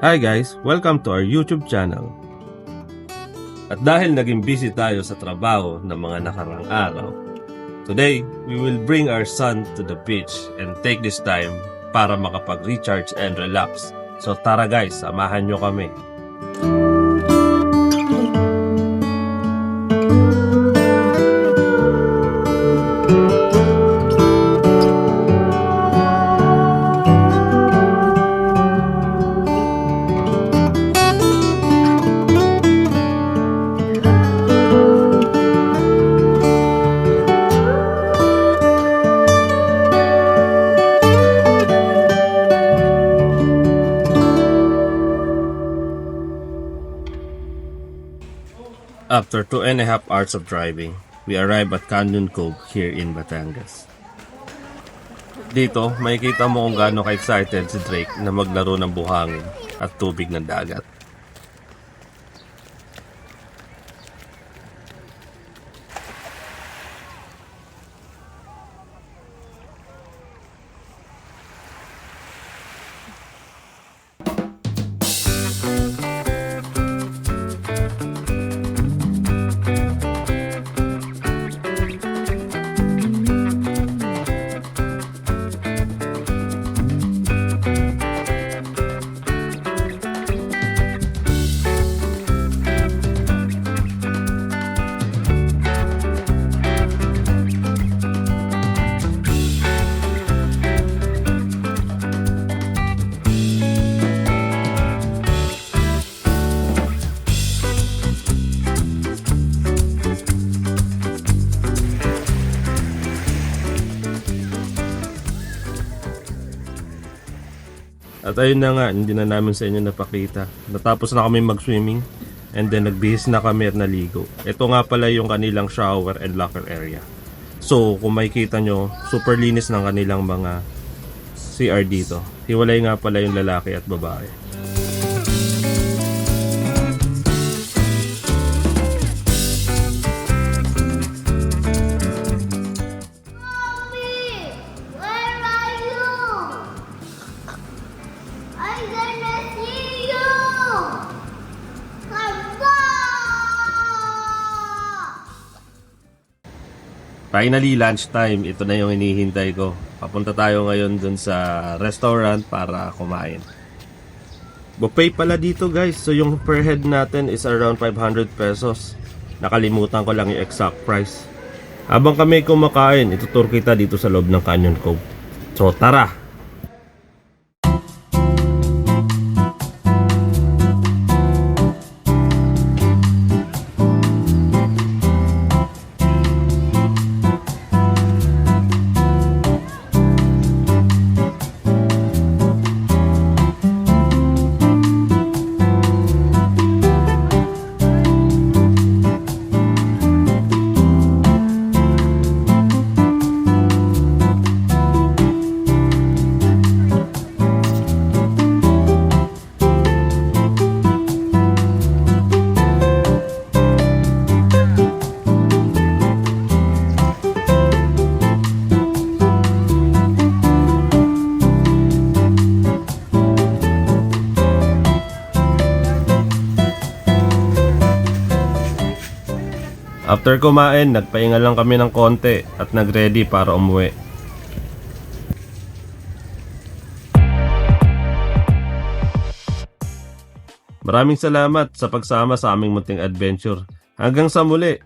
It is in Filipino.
Hi guys! Welcome to our YouTube channel. At dahil naging busy tayo sa trabaho ng mga nakarang araw, today, we will bring our son to the beach and take this time para makapag-recharge and relax. So tara guys, samahan nyo kami. After 2.5 hours of driving, we arrive at Canyon Cove here in Batangas. Dito, makikita mo kung gaano ka-excited si Drake na maglaro ng buhangin at tubig ng dagat. At ayun na nga, hindi na namin sa inyo napakita. Natapos na kami mag-swimming and then nagbihis na kami at naligo. Ito nga pala yung kanilang shower and locker area. So kung makikita nyo, super linis ng kanilang mga CR dito. Hiwalay nga pala yung lalaki at babae. Finally, lunchtime. Ito na yung hinihintay ko. Papunta tayo ngayon dun sa restaurant para kumain. Buffet pala dito guys. So yung per head natin is around 500 pesos. Nakalimutan ko lang yung exact price. Habang kami kumakain, itutur kita dito sa loob ng Canyon Cove. So tara! After kumain, nagpahinga lang kami ng konti at nagready para umuwi. Maraming salamat sa pagsama sa aming munting adventure. Hanggang sa muli!